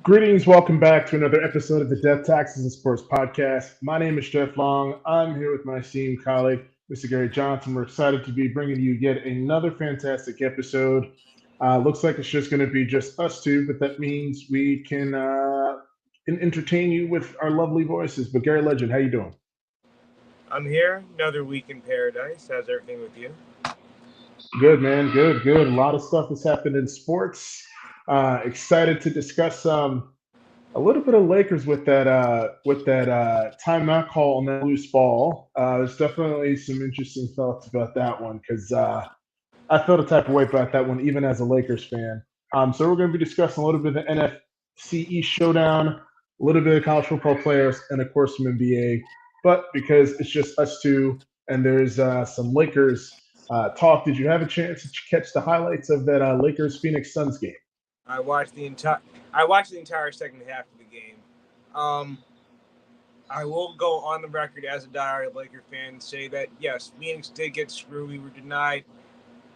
Greetings, welcome back to another episode of the Death Taxes and Sports Podcast. My name is Jeff Long. I'm here with my esteemed colleague, Mr. Gary Johnson. We're excited to be bringing you yet another fantastic episode. Looks like it's just going to be just us two, but that means we can entertain you with our lovely voices. But Gary Legend, how you doing? I'm here, another week in paradise. How's everything with you? Good, man. Good, good. A lot of stuff has happened in sports. Excited to discuss a little bit of Lakers with that timeout call on that loose ball. There's definitely some interesting thoughts about that one because I felt a type of way about that one, even as a Lakers fan. So we're going to be discussing a little bit of the NFC East showdown, a little bit of college football players, and of course some NBA. But because it's just us two, and there's some Lakers talk, did you have a chance to catch the highlights of that Lakers Phoenix Suns game? I watched the entire second half of the game. I will go on the record as a diehard Laker fan and say that yes, Phoenix did get screwed. We were denied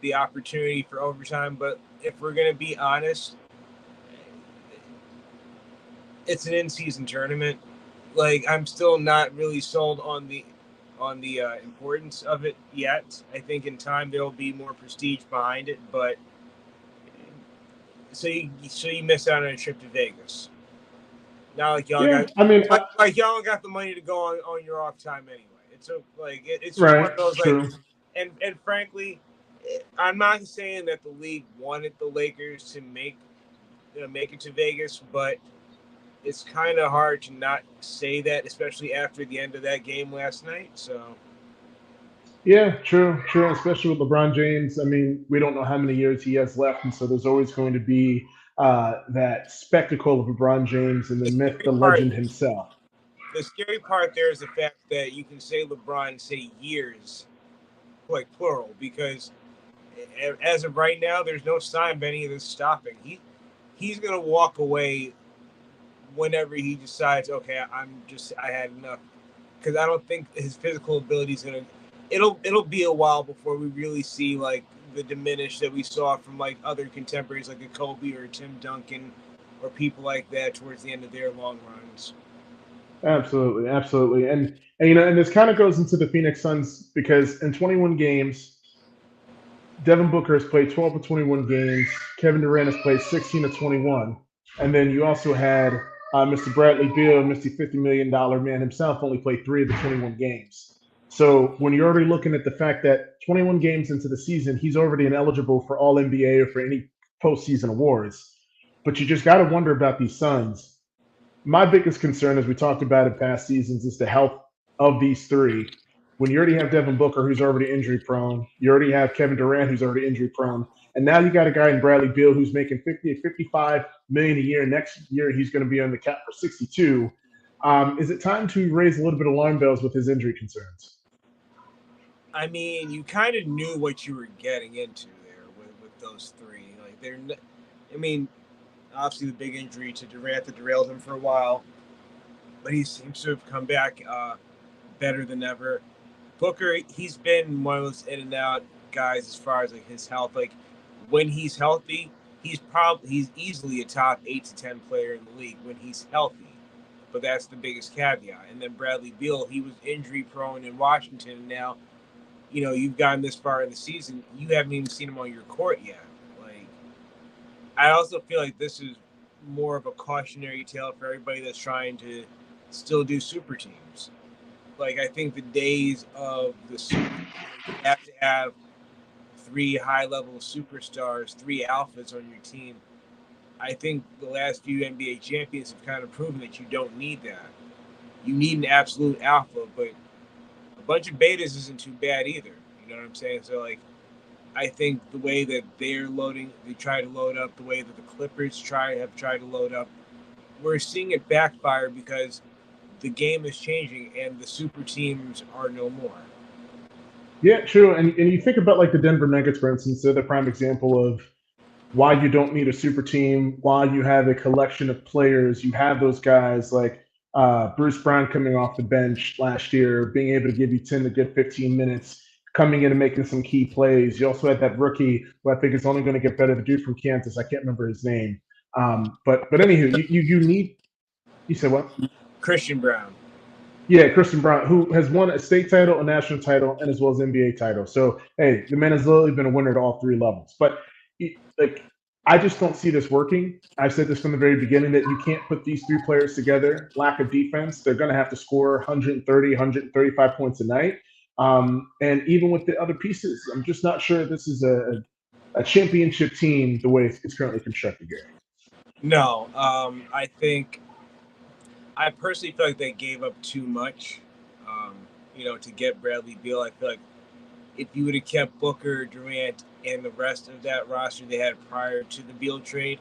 the opportunity for overtime, but if we're gonna be honest, it's an in-season tournament. Like, I'm still not really sold on the importance of it yet. I think in time there will be more prestige behind it, but so you miss out on a trip to Vegas. Not like y'all y'all got the money to go on your off time anyway. It's it's Right, one of those true. and frankly, I'm not saying that the league wanted the Lakers to make it to Vegas, but it's kind of hard to not say that, especially after the end of that game last night. So Yeah, true, true. Especially with LeBron James. I mean, we don't know how many years he has left, and so there's always going to be that spectacle of LeBron James and the myth, the legend himself. the scary part there is the fact that you can say LeBron, say years, like plural, because as of right now, there's no sign of any of this stopping. He's gonna walk away whenever he decides. Okay, I had enough, because I don't think his physical ability is gonna. It'll be a while before we really see like the diminish that we saw from like other contemporaries like a Kobe or a Tim Duncan or people like that towards the end of their long runs. Absolutely, absolutely. And this kind of goes into the Phoenix Suns because in 21 games, Devin Booker has played 12 of 21 games. Kevin Durant has played 16 of 21. And then you also had Mr. Bradley Beal, Mr. $50 million man himself, only played 3 of the 21 games. So when you're already looking at the fact that 21 games into the season, he's already ineligible for All NBA or for any postseason awards. But you just got to wonder about these Suns. My biggest concern, as we talked about in past seasons, is the health of these three. When you already have Devin Booker, who's already injury prone, you already have Kevin Durant, who's already injury prone, and now you got a guy in Bradley Beal who's making 55 million a year. Next year, he's going to be on the cap for 62. Is it time to raise a little bit of alarm bells with his injury concerns? I mean, you kind of knew what you were getting into there with those three. Like I mean, obviously the big injury to Durant that derailed him for a while, but he seems to have come back better than ever. Booker, he's been one of those in and out guys as far as like his health. Like when he's healthy, he's easily a top 8 to 10 player in the league when he's healthy. But that's the biggest caveat. And then Bradley Beal, he was injury prone in Washington, and now you've gotten this far in the season, you haven't even seen him on your court yet. Like, I also feel like this is more of a cautionary tale for everybody that's trying to still do super teams. Like, I think the days of the super you have to have 3 high-level superstars, 3 alphas on your team. I think the last few NBA champions have kind of proven that you don't need that. You need an absolute alpha, but a bunch of betas isn't too bad either. You know what I'm saying? So, like, I think the way that they try to load up, the way that the Clippers have tried to load up, we're seeing it backfire because the game is changing and the super teams are no more. Yeah, true. And you think about like the Denver Nuggets, for instance, they're the prime example of why you don't need a super team, why you have a collection of players. You have those guys like Bruce Brown coming off the bench last year, being able to give you 10 to get 15 minutes, coming in and making some key plays. You also had that rookie who I think is only going to get better, the dude from Kansas. I can't remember his name. But anywho, you need. You said what? Christian Brown. Yeah, Christian Brown, who has won a state title, a national title, and as well as NBA title. So, hey, the man has literally been a winner at all three levels. But like, I just don't see this working. I've said this from the very beginning that you can't put these three players together. Lack of defense, they're going to have to score 130, 135 points a night. And even with the other pieces, I'm just not sure this is a championship team the way it's currently constructed, Gary. No, I personally feel like they gave up too much, to get Bradley Beal. I feel like if you would have kept Booker, Durant, and the rest of that roster they had prior to the Beal trade,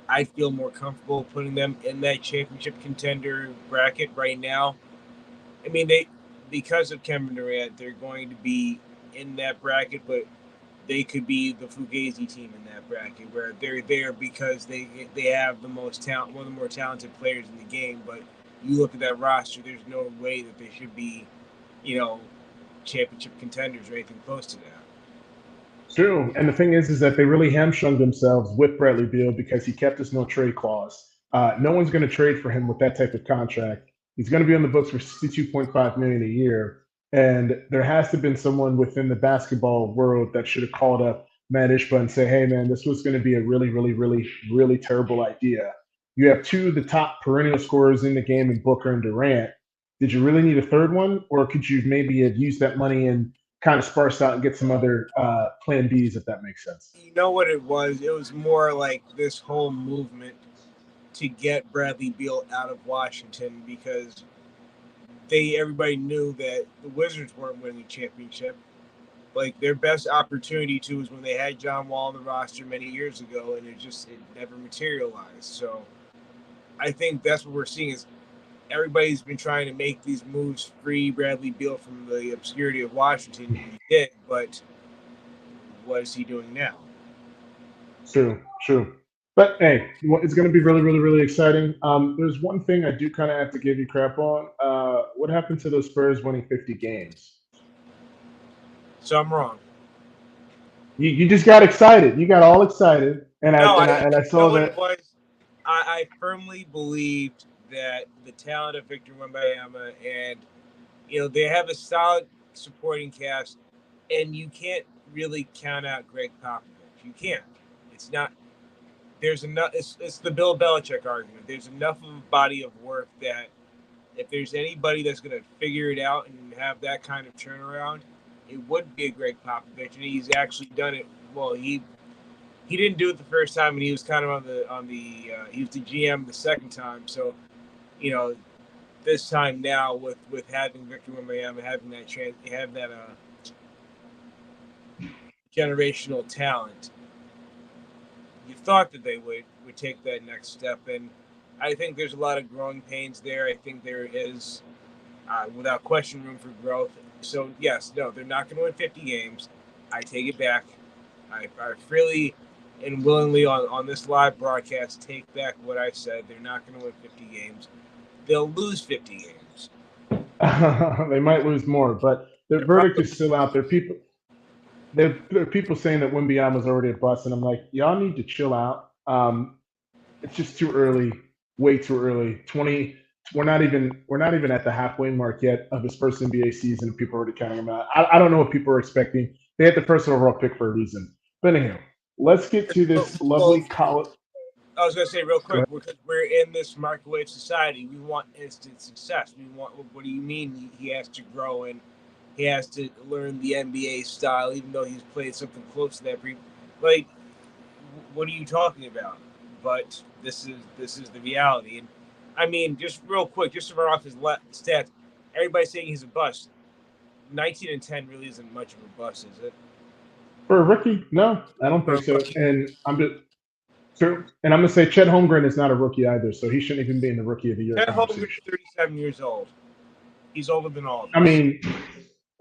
I feel more comfortable putting them in that championship contender bracket right now. I mean, because of Kevin Durant, they're going to be in that bracket, but they could be the Fugazi team in that bracket, where they're there because they have the most talent, one of the more talented players in the game. But you look at that roster, there's no way that they should be, championship contenders or anything close to that. True. And the thing is that they really hamstrung themselves with Bradley Beal because he kept his no trade clause. No one's going to trade for him with that type of contract. He's going to be on the books for $62.5 million a year. And there has to have been someone within the basketball world that should have called up Matt Ishba and say, hey, man, this was going to be a really, really, really, really terrible idea. You have two of the top perennial scorers in the game in Booker and Durant. Did you really need a third one? Or could you maybe have used that money and kind of sparse out and get some other plan Bs, if that makes sense? You know what it was? It was more like this whole movement to get Bradley Beal out of Washington because everybody knew that the Wizards weren't winning the championship. Like, their best opportunity to was when they had John Wall on the roster many years ago, and it never materialized. So I think that's what we're seeing is everybody's been trying to make these moves, free Bradley Beal from the obscurity of Washington. He did, but what is he doing now? True. But hey, it's going to be really, really, really exciting. There's one thing I do kind of have to give you crap on. What happened to those Spurs winning 50 games? So I'm wrong. You just got excited. You got all excited, and I saw that. I firmly believed that the talent of Victor Wembanyama and they have a solid supporting cast, and you can't really count out Greg Popovich. You can't. It's not. There's enough. It's the Bill Belichick argument. There's enough of a body of work that if there's anybody that's going to figure it out and have that kind of turnaround, it would be a Greg Popovich, and he's actually done it. Well, he didn't do it the first time, and he was kind of he was the GM the second time. So, this time now with having Victor Wembanyama, having that chance, having that generational talent, you thought that they would take that next step, and I think there's a lot of growing pains there. I think there is, without question, room for growth. So, yes, no, they're not going to win 50 games. I take it back. I freely and willingly on this live broadcast take back what I said. They're not going to win 50 games. They'll lose 50 games. They might lose more, but the verdict is still out there. There are people saying that Wembanyama's already a bust, and I'm like, y'all need to chill out. It's just too early, way too early. We're not even at the halfway mark yet of his first NBA season, and people are already counting him out. I don't know what people are expecting. They had the first overall pick for a reason. But anyhow, let's get to this lovely college. I was going to say real quick, we're in this microwave society. We want instant success. We want. What do you mean he has to grow and he has to learn the NBA style, even though he's played something close to that? Like, what are you talking about? But this is the reality. And I mean, just real quick, just to run off his stats, everybody's saying he's a bust. 19-10 really isn't much of a bust, is it? For a rookie, no, I don't think so. And I'm going to say Chet Holmgren is not a rookie either, so he shouldn't even be in the Rookie of the Year conversation. Chet Holmgren's 37 years old. He's older than all of us. I mean,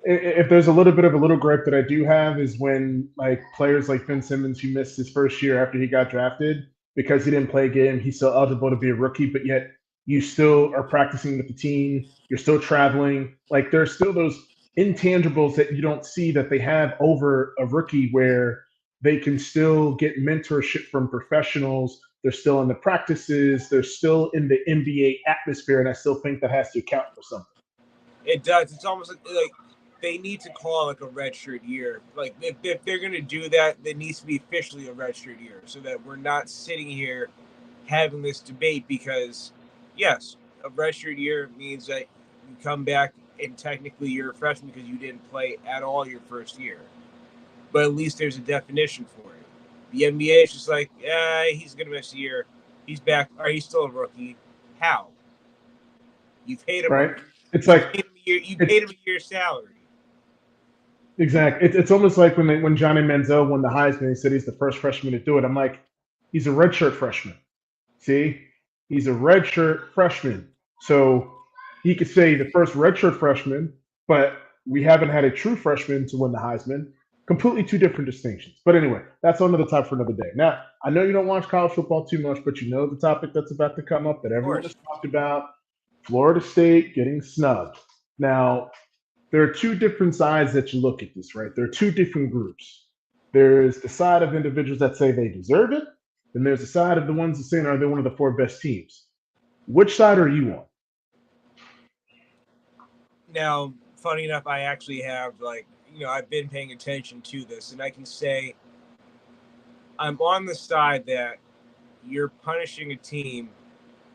if there's a little bit of a little gripe that I do have is when like players like Ben Simmons, who missed his first year after he got drafted because he didn't play a game, he's still eligible to be a rookie, but yet you still are practicing with the team, you're still traveling. Like there's still those intangibles that you don't see that they have over a rookie where they can still get mentorship from professionals. They're still in the practices. They're still in the NBA atmosphere, and I still think that has to account for something. It does. It's almost like they need to call it like a redshirt year. Like if they're going to do that, it needs to be officially a redshirt year, so that we're not sitting here having this debate. Because yes, a redshirt year means that you come back and technically you're a freshman because you didn't play at all your first year. But at least there's a definition for it. The NBA is just like, he's going to miss a year. He's back. Or he's still a rookie. How? You paid him. Right? It's like you paid him a year's salary. Exactly. It's almost like when Johnny Manziel won the Heisman, he said he's the first freshman to do it. I'm like, he's a redshirt freshman. See, he's a redshirt freshman, so he could say the first redshirt freshman, but we haven't had a true freshman to win the Heisman. Completely two different distinctions. But anyway, that's another topic for another day. Now, I know you don't watch college football too much, but you know the topic that's about to come up that everyone has talked about: Florida State getting snubbed. Now, there are two different sides that you look at this, right? There are two different groups. There's the side of individuals that say they deserve it, and there's the side of the ones that say, are they one of the four best teams? Which side are you on? Now, funny enough, I actually have, I've been paying attention to this, and I can say I'm on the side that you're punishing a team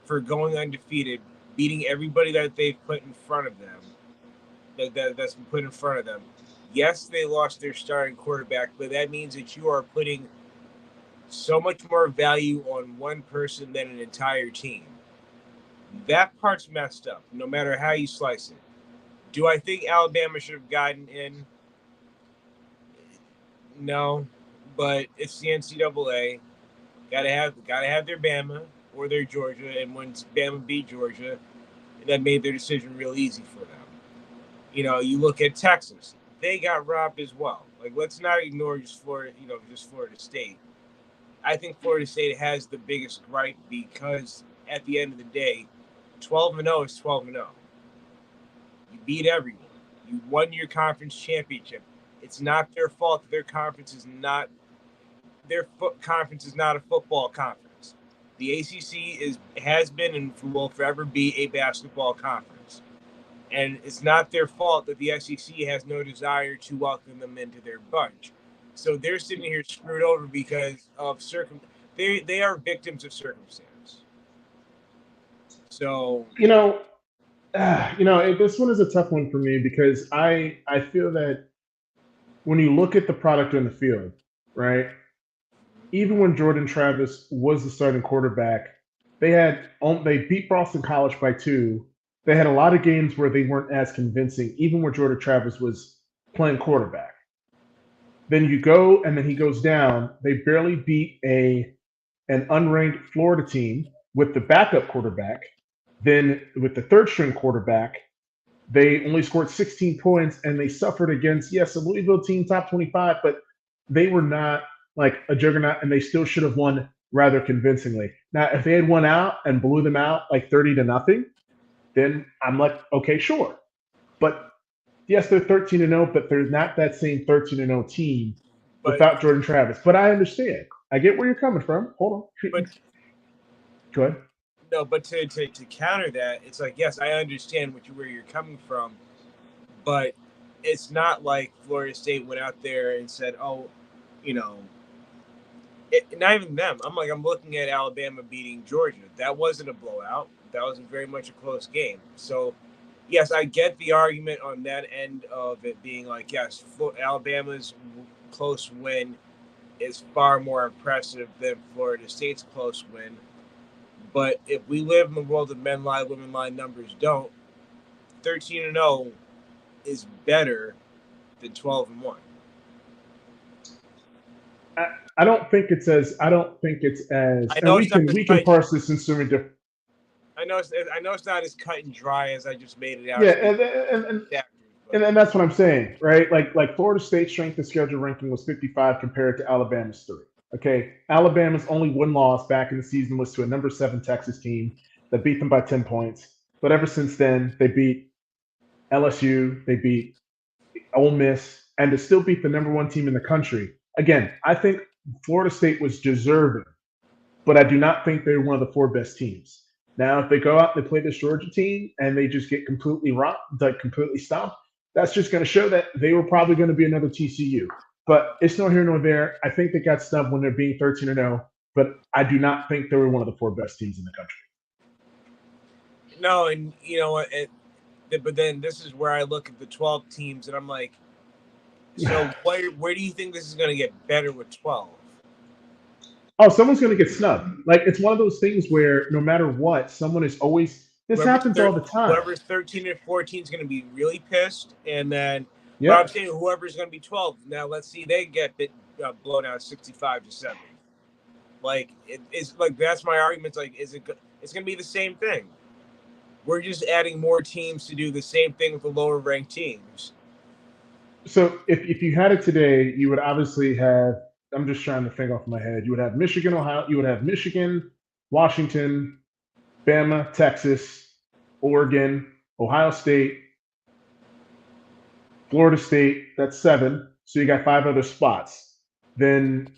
for going undefeated, beating everybody that they've put in front of them. That's been put in front of them. Yes, they lost their starting quarterback, but that means that you are putting so much more value on one person than an entire team. That part's messed up, no matter how you slice it. Do I think Alabama should have gotten in? No, but it's the NCAA. Gotta have their Bama or their Georgia, and when Bama beat Georgia, that made their decision real easy for them. You look at Texas; they got robbed as well. Like, let's not ignore just Florida State. I think Florida State has the biggest gripe because at the end of the day, 12-0 is 12-0. You beat everyone. You won your conference championship. It's not their fault that their conference is not a football conference. The ACC has been and will forever be a basketball conference. And it's not their fault that the SEC has no desire to welcome them into their bunch. So they're sitting here screwed over because of they are victims of circumstance. So this one is a tough one for me because I feel that when you look at the product on the field, right? Even when Jordan Travis was the starting quarterback, they beat Boston College by 2. They had a lot of games where they weren't as convincing, even where Jordan Travis was playing quarterback. Then you go, and then he goes down. They barely beat an unranked Florida team with the backup quarterback. Then with the third-string quarterback, they only scored 16 points, and they suffered against, yes, a Louisville team, top 25, but they were not like a juggernaut, and they still should have won rather convincingly. Now, if they had won out and blew them out like 30-0, then I'm like, okay, sure. But yes, they're 13-0, but they're not that same 13-0 team without Jordan Travis. But I understand. I get where you're coming from. Hold on. Go ahead. No, but to counter that, it's like, yes, I understand where you're coming from, but it's not like Florida State went out there and said, not even them. I'm looking at Alabama beating Georgia. That wasn't a blowout. That was very much a close game. So, yes, I get the argument on that end of it being like, yes, Alabama's close win is far more impressive than Florida State's close win. But if we live in the world of men lie, women lie, numbers don't, 13-0 is better than 12-1. I don't think it's as. We can parse this in so many different. I know it's not as cut and dry as I just made it out. Yeah, and that's what I'm saying, right? Like Florida State's strength of schedule ranking was 55 compared to Alabama's 3. Okay, Alabama's only one loss back in the season was to a number 7 Texas team that beat them by 10 points. But ever since then, they beat LSU, they beat Ole Miss, and to still beat the number 1 team in the country Again, I think Florida State was deserving, but I do not think they're one of the four best teams. Now, if they go out and they play this Georgia team and they just get completely rocked, like completely stomped, that's just going to show that they were probably going to be another TCU. But it's no here nor there. I think they got snubbed when they're being 13-0, but I do not think they were one of the four best teams in the country. No, and you know what? But then this is where I look at the 12 teams and I'm like, so where do you think this is going to get better with 12? Oh, someone's going to get snubbed. Like, it's one of those things where no matter what, someone is always – this happens all the time. Whoever's 13 and 14 is going to be really pissed. And then but I'm saying whoever's going to be 12, now let's see they get blown out 65-7. Like, it's like that's my argument. It's like, it's going to be the same thing. We're just adding more teams to do the same thing with the lower ranked teams. So if you had it today, you would obviously have – I'm just trying to think off my head. You would have Michigan, Ohio. You would have Michigan, Washington, Bama, Texas, Oregon, Ohio State, Florida State. That's 7. So you got 5 other spots. Then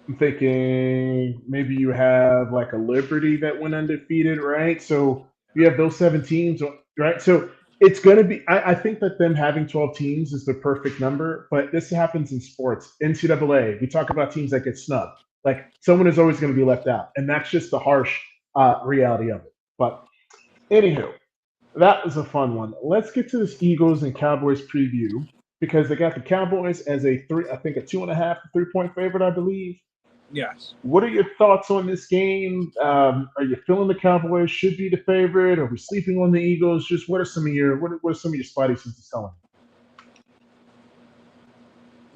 I'm thinking maybe you have like a Liberty that went undefeated, right? So you have those 7 teams, right? So it's going to be – I think that them having 12 teams is the perfect number, but this happens in sports. NCAA, we talk about teams that get snubbed. Like, someone is always going to be left out, and that's just the harsh reality of it. But anywho, that was a fun one. Let's get to this Eagles and Cowboys preview because they got the Cowboys as a 2.5 to 3-point favorite, I believe. Yes. What are your thoughts on this game? Are you feeling the Cowboys should be the favorite? Are we sleeping on the Eagles? Just what are some of your spidey senses telling you?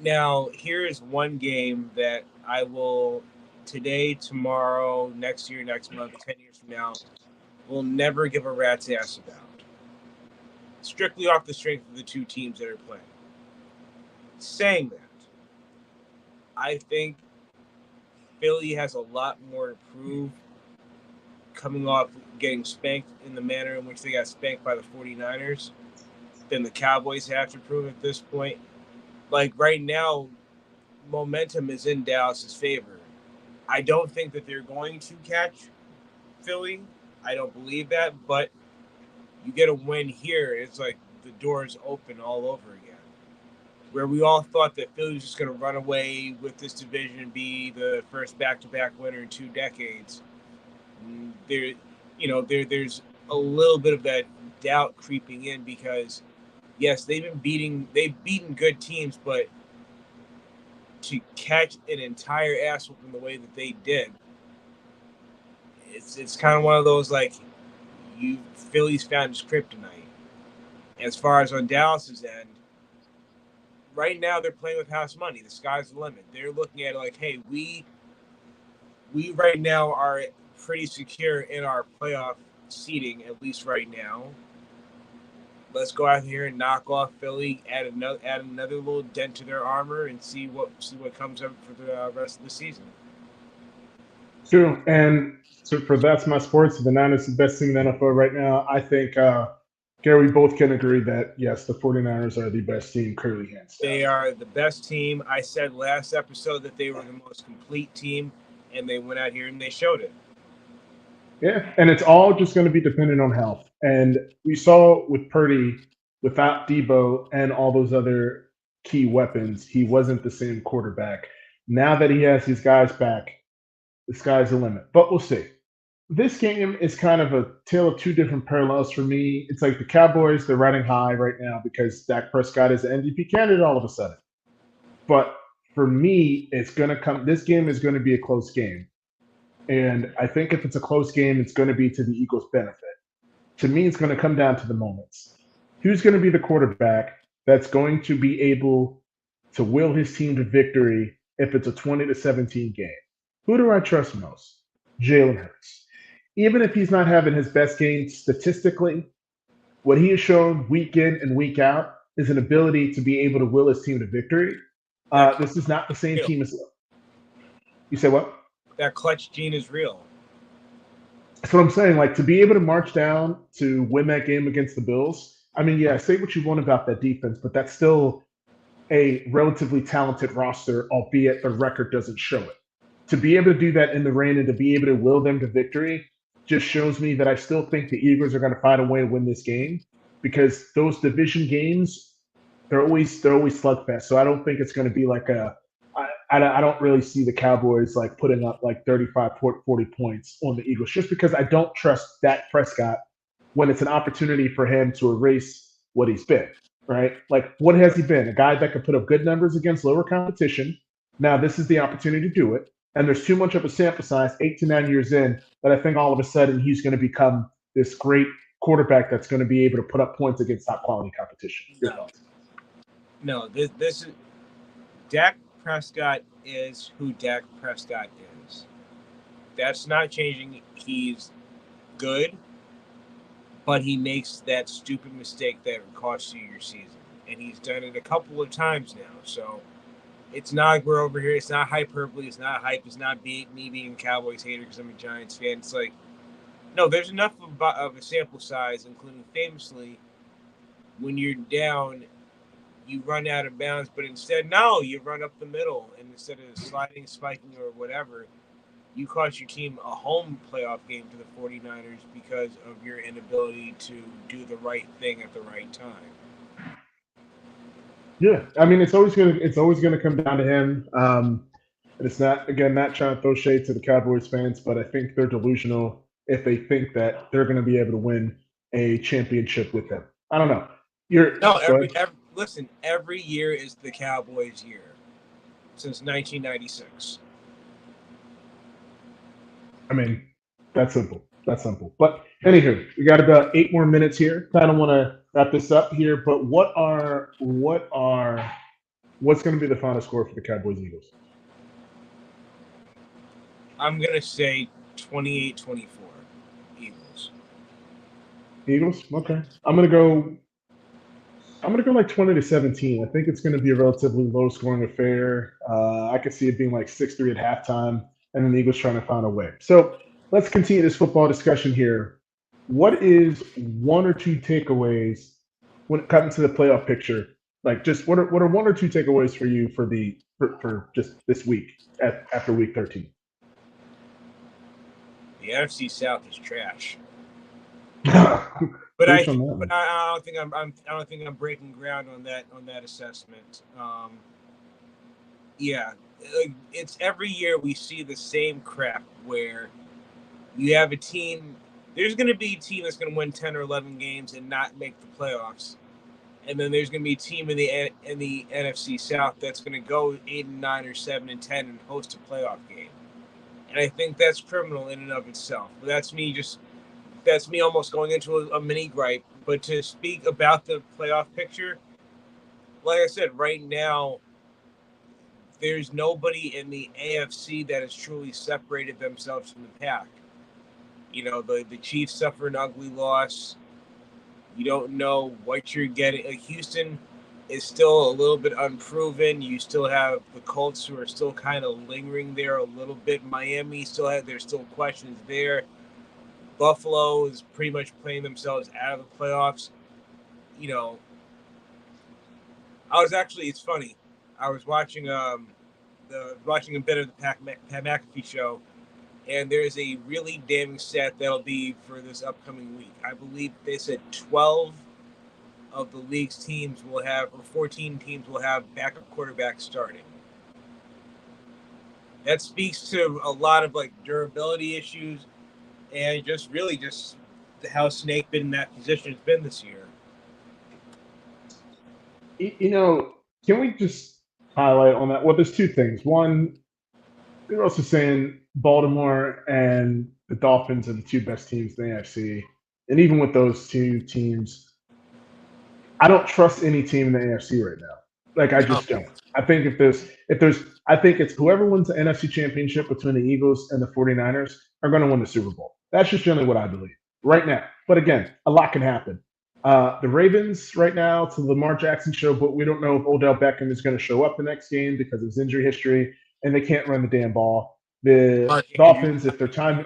Now, here is one game that I will today, tomorrow, next year, next month, 10 years from now, will never give a rat's ass about. Strictly off the strength of the two teams that are playing. Saying that, I think Philly has a lot more to prove coming off getting spanked in the manner in which they got spanked by the 49ers than the Cowboys have to prove at this point. Like, right now, momentum is in Dallas's favor. I don't think that they're going to catch Philly. I don't believe that, but you get a win here, it's like the doors open all over again. Where we all thought that Philly was just going to run away with this division and be the first back-to-back winner in 2 decades. There's a little bit of that doubt creeping in because, yes, they've beaten good teams, but to catch an entire ass whooping the way that they did, it's kind of one of those like Philly's found his kryptonite. As far as on Dallas's end, right now they're playing with house money. The sky's the limit. They're looking at it like, hey, we right now are pretty secure in our playoff seeding, at least right now. Let's go out here and knock off Philly, add another little dent to their armor, and see what comes up for the rest of the season. True, and so for That's My Sports, the Niners the best team in the NFL right now. I think, Gary, we both can agree that, yes, the 49ers are the best team, clearly hands down. They are the best team. I said last episode that they were the most complete team, and they went out here and they showed it. Yeah, and it's all just going to be dependent on health. And we saw with Purdy, without Debo and all those other key weapons, he wasn't the same quarterback. Now that he has his guys back, the sky's the limit. But we'll see. This game is kind of a tale of 2 different parallels for me. It's like the Cowboys, they're riding high right now because Dak Prescott is an MVP candidate all of a sudden. But for me, this game is going to be a close game. And I think if it's a close game, it's going to be to the Eagles' benefit. To me, it's going to come down to the moments. Who's going to be the quarterback that's going to be able to will his team to victory if it's a 20-17 game? Who do I trust most? Jalen Hurts. Even if he's not having his best game statistically, what he has shown week in and week out is an ability to be able to will his team to victory. This is not the same team as – You say what? That clutch gene is real. That's what I'm saying. Like, to be able to march down to win that game against the Bills, I mean, yeah, say what you want about that defense, but that's still a relatively talented roster, albeit the record doesn't show it. To be able to do that in the rain and to be able to will them to victory just shows me that I still think the Eagles are going to find a way to win this game, because those division games, they're always slugfest. So I don't think it's going to be like I don't really see the Cowboys like putting up like 35, 40 points on the Eagles, just because I don't trust Dak Prescott when it's an opportunity for him to erase what he's been, right? Like, what has he been? A guy that could put up good numbers against lower competition. Now, this is the opportunity to do it. And there's too much of a sample size, 8 to 9 years in, that I think all of a sudden he's going to become this great quarterback that's going to be able to put up points against top quality competition. No, this is Dak Prescott is who Dak Prescott is. That's not changing. He's good, but he makes that stupid mistake that costs you your season. And he's done it a couple of times now. So it's not, we're over here. It's not hyperbole. It's not hype. It's not me being a Cowboys hater because I'm a Giants fan. It's like, no, there's enough of a sample size, including famously, when you're down, you run out of bounds, but instead, no, you run up the middle, and instead of sliding, spiking, or whatever, you cost your team a home playoff game to the 49ers because of your inability to do the right thing at the right time. Yeah, I mean, it's always gonna come down to him. And it's not trying to throw shade to the Cowboys fans, but I think they're delusional if they think that they're going to be able to win a championship with him. I don't know. Listen, every year is the Cowboys' year since 1996. I mean, that's simple. But anywho, we got about 8 more minutes here. Kind of want to wrap this up here, but what's going to be the final score for the Cowboys Eagles? I'm going to say 28-24 Eagles. Eagles? Okay. I'm going to go like 20-17. I think it's going to be a relatively low-scoring affair. I could see it being like 6-3 at halftime, and then the Eagles trying to find a way. So let's continue this football discussion here. What is one or two takeaways when it comes to the playoff picture? Like, just what are one or two takeaways for you for just this week after week 13? The NFC South is trash. But I don't think I'm breaking ground on that assessment. Yeah, it's every year we see the same crap where you have a team. There's going to be a team that's going to win 10 or 11 games and not make the playoffs, and then there's going to be a team in the NFC South that's going to go 8-9 or 7-10 and host a playoff game. And I think that's criminal in and of itself. But that's me almost going into a mini gripe. But to speak about the playoff picture, like I said, right now, there's nobody in the AFC that has truly separated themselves from the pack. You know, the Chiefs suffer an ugly loss. You don't know what you're getting. Houston is still a little bit unproven. You still have the Colts who are still kind of lingering there a little bit. Miami there's still questions there. Buffalo is pretty much playing themselves out of the playoffs. You know, it's funny. I was watching a bit of the Pat McAfee show, and there's a really damning stat that'll be for this upcoming week. I believe they said 12 of the league's teams will have, or 14 teams will have backup quarterbacks starting. That speaks to a lot of like durability issues and just how Snake been in that position has been this year. You know, can we just highlight on that? Well, there's two things. One, they're also saying Baltimore and the Dolphins are the two best teams in the AFC. And even with those two teams, I don't trust any team in the AFC right now. Like, I just don't. I think I think it's whoever wins the NFC championship between the Eagles and the 49ers are going to win the Super Bowl. That's just generally what I believe right now. But again, a lot can happen. The Ravens right now, it's the Lamar Jackson show, but we don't know if Odell Beckham is going to show up the next game because of his injury history, and they can't run the damn ball. The Dolphins, if they're time,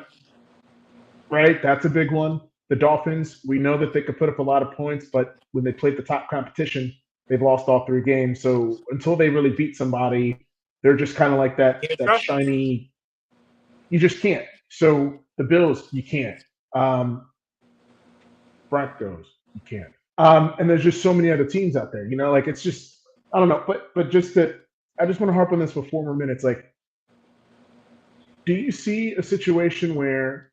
right, that's a big one. The Dolphins, we know that they could put up a lot of points, but when they play the top competition, They've lost all 3 games. So until they really beat somebody, they're just kind of like that shiny. You just can't. So the Bills, you can't. Broncos, you can't. And there's just so many other teams out there. Like it's just I don't know. But just that I just want to harp on this for 4 more minutes. Like, do you see a situation where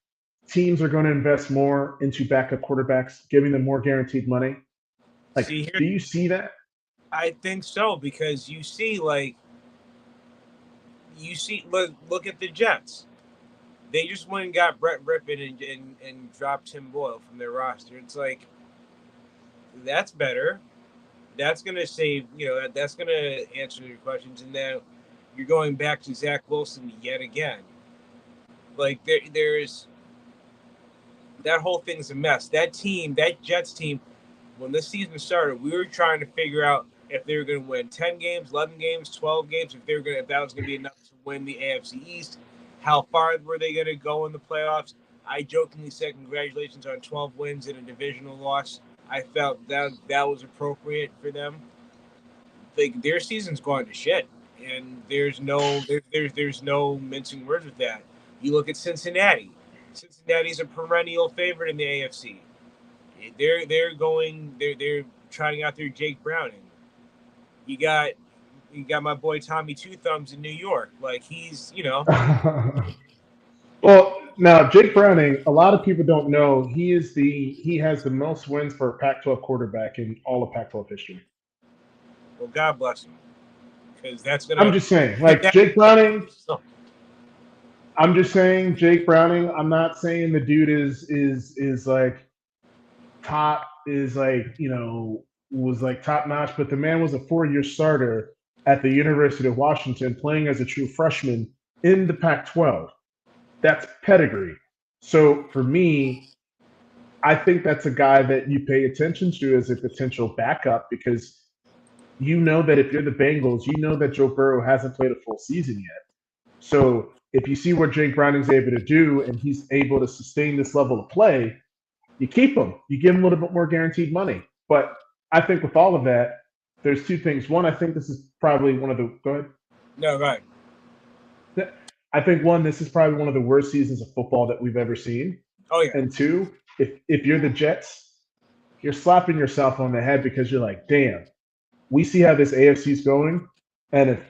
teams are going to invest more into backup quarterbacks, giving them more guaranteed money? Like, do you see that? I think so, because look at the Jets. They just went and got Brett Rippon and dropped Tim Boyle from their roster. It's like, that's better. That's going to save, that's going to answer your questions. And then you're going back to Zach Wilson yet again. Like, there's that whole thing's a mess. That Jets team, when this season started, we were trying to figure out if they were going to win 10 games, 11 games, 12 games, if that was going to be enough to win the AFC East. How far were they going to go in the playoffs? I jokingly said congratulations on 12 wins and a divisional loss. I felt that was appropriate for them. Like, their season's gone to shit, and there's no mincing words with that. You look at Cincinnati. Cincinnati's a perennial favorite in the AFC. They're trying out their Jake Browning. You got my boy Tommy Two Thumbs in New York. Like, he's Well, now Jake Browning, a lot of people don't know he has the most wins for a Pac-12 quarterback in all of Pac-12 history. Well, God bless him, because that's gonna. I'm just saying, like Jake Browning. I'm just saying, Jake Browning. I'm not saying the dude is like top was like top notch, but the man was a 4-year starter at the University of Washington, playing as a true freshman in the Pac-12. That's pedigree. So for me, I think that's a guy that you pay attention to as a potential backup, because you know that if you're the Bengals, you know that Joe Burrow hasn't played a full season yet. So if you see what Jake Browning's able to do and he's able to sustain this level of play, you keep him. You give him a little bit more guaranteed money. But I think with all of that, there's 2 things. One, I think this is probably one of the – go ahead. No, go ahead. I think, one, this is probably one of the worst seasons of football that we've ever seen. Oh, yeah. And 2, if you're the Jets, you're slapping yourself on the head, because you're like, damn, we see how this AFC's going. And if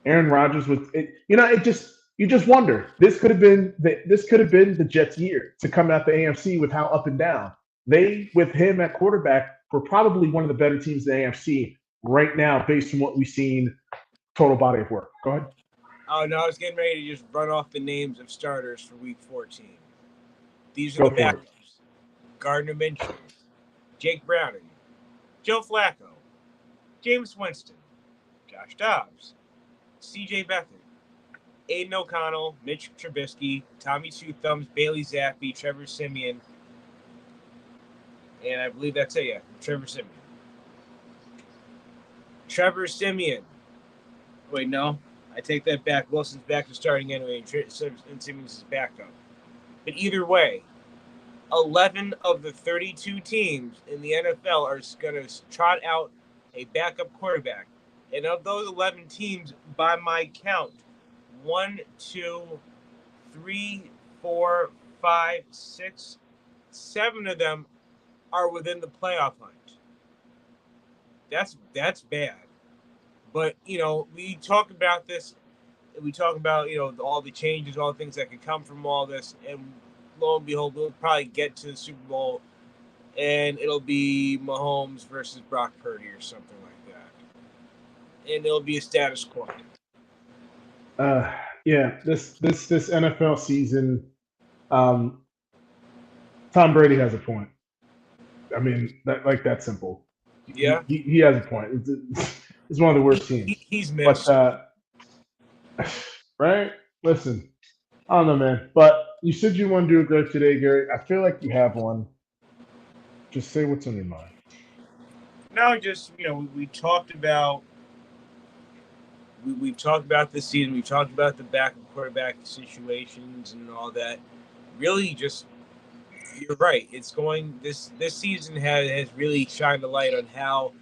Aaron Rodgers was – you just wonder. This could have been the Jets' year to come out the AFC with how up and down. They, with him at quarterback, were probably one of the better teams in the AFC right now, based on what we've seen, total body of work. Go ahead. Oh, no, I was getting ready to just run off the names of starters for Week 14. These are the backups: Gardner Minshew, Jake Browning, Joe Flacco, James Winston, Josh Dobbs, C.J. Beathard, Aiden O'Connell, Mitch Trubisky, Tommy Two Thumbs, Bailey Zappi, Trevor Siemian, and I believe that's it, yeah, Trevor Siemian. Wait, no, I take that back. Wilson's back to starting anyway, and Siemian's is backup. But either way, 11 of the 32 teams in the NFL are going to trot out a backup quarterback. And of those 11 teams, by my count, 1, 2, 3, 4, 5, 6, 7 of them are within the playoff hunt. That's bad. But, we talk about this. We talk about, all the changes, all the things that could come from all this. And lo and behold, we'll probably get to the Super Bowl, and it'll be Mahomes versus Brock Purdy or something like that. And it'll be a status quo. Yeah, this NFL season, Tom Brady has a point. I mean, that's simple. Yeah, he has a point. It's one of the worst teams. He's missed. But, right? Listen, I don't know, man. But you said you want to do a grade today, Gary. I feel like you have one. Just say what's on your mind. No, just, we talked about we've talked about this season. We've talked about the backup quarterback situations and all that. Really, just, you're right. It's going, this season has really shined a light on how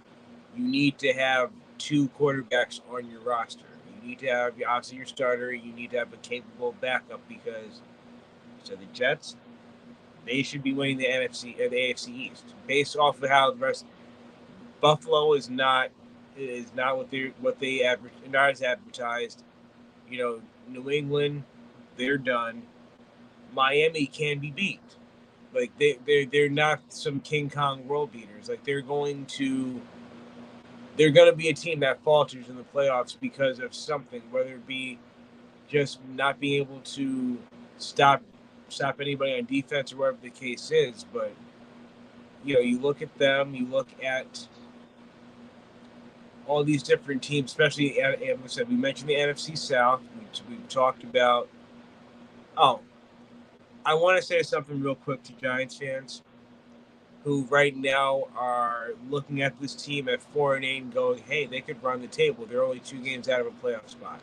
you need to have 2 quarterbacks on your roster. You need to have obviously your starter. You need to have a capable backup because the Jets, they should be winning the NFC or the AFC East based off of how the rest. Buffalo is not what they not as advertised. New England, they're done. Miami can be beat. Like they're not some King Kong world beaters. Like they're going to be a team that falters in the playoffs because of something, whether it be just not being able to stop anybody on defense or whatever the case is. But you look at them, you look at all these different teams, especially, and like I said, we mentioned the NFC South. We've talked about. Oh, I want to say something real quick to Giants fans who right now are looking at this team at 4-8 and going, hey, they could run the table. They're only 2 games out of a playoff spot.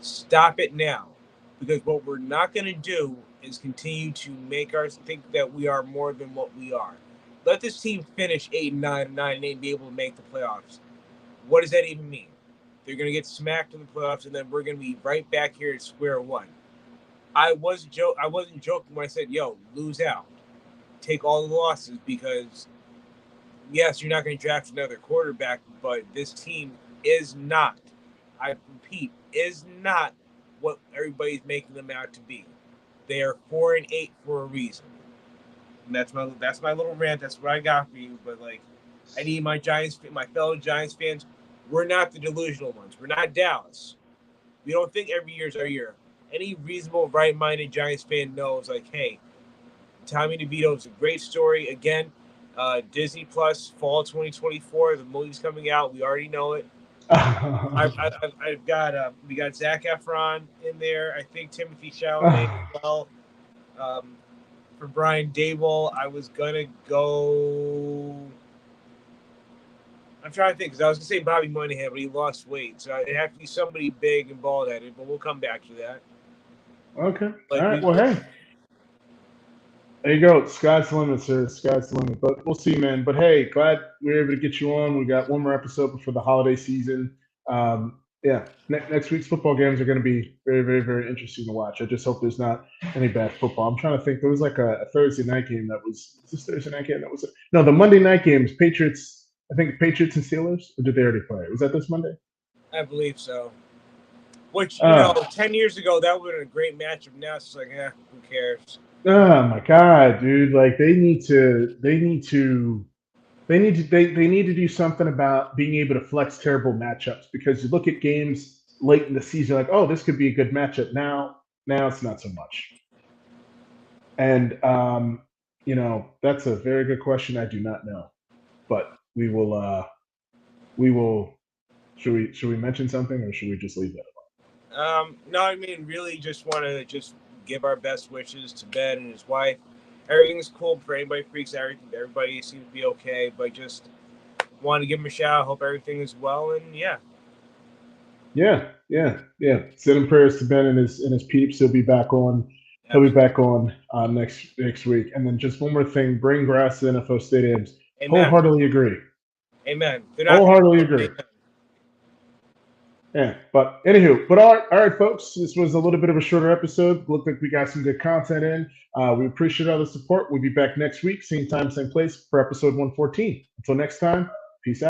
Stop it now. Because what we're not going to do is continue to make us think that we are more than what we are. Let this team finish 8-9, 9-8, and be able to make the playoffs. What does that even mean? They're going to get smacked in the playoffs, and then we're going to be right back here at square one. I wasn't joking when I said, yo, lose out. Take all the losses because, yes, you're not going to draft another quarterback, but this team is not, I repeat, is not what everybody's making them out to be. They are 4-8 for a reason. And that's my little rant. That's what I got for you. But I need my fellow Giants fans. We're not the delusional ones. We're not Dallas. We don't think every year is our year. Any reasonable, right-minded Giants fan knows, hey, Tommy DeVito is a great story. Again, Disney Plus, fall 2024. The movie's coming out. We already know it. We got Zac Efron in there. I think Timothy Chalamet as well. For Brian Daboll, I was gonna go. I'm trying to think because I was gonna say Bobby Moynihan, but he lost weight, so it'd have to be somebody big and bald-headed. But we'll come back to that. Okay. All right. Well, hey. There you go. Sky's the limit, sir. Sky's the limit. But we'll see, man. But hey, glad we were able to get you on. We got one more episode before the holiday season. Next week's football games are going to be very, very, very interesting to watch. I just hope there's not any bad football. I'm trying to think. There was a Thursday night game that was this Thursday night game? No, the Monday night games. Patriots. I think Patriots and Steelers. Or did they already play? Was that this Monday? I believe so. Which 10 years ago that would have been a great matchup. Now it's who cares? Oh my God, dude! They need to do something about being able to flex terrible matchups because you look at games late in the season, oh, this could be a good matchup. Now it's not so much. And that's a very good question. I do not know, but we will. Should we mention something or should we just leave that alone? No, I mean, really, just want to give our best wishes to Ben and his wife. Everything's cool for anybody freaks out. Everybody seems to be okay, but just want to give him a shout out. Hope everything is well, and yeah. Sending prayers to Ben and his peeps. He'll be back on. He'll be back on next week. And then just one more thing: bring grass to NFL stadiums. Amen. Wholeheartedly agree. Amen. Wholeheartedly agree. Yeah, but anywho, all right, folks. This was a little bit of a shorter episode. Looked like we got some good content in. We appreciate all the support. We'll be back next week, same time, same place for episode 114. Until next time, peace out.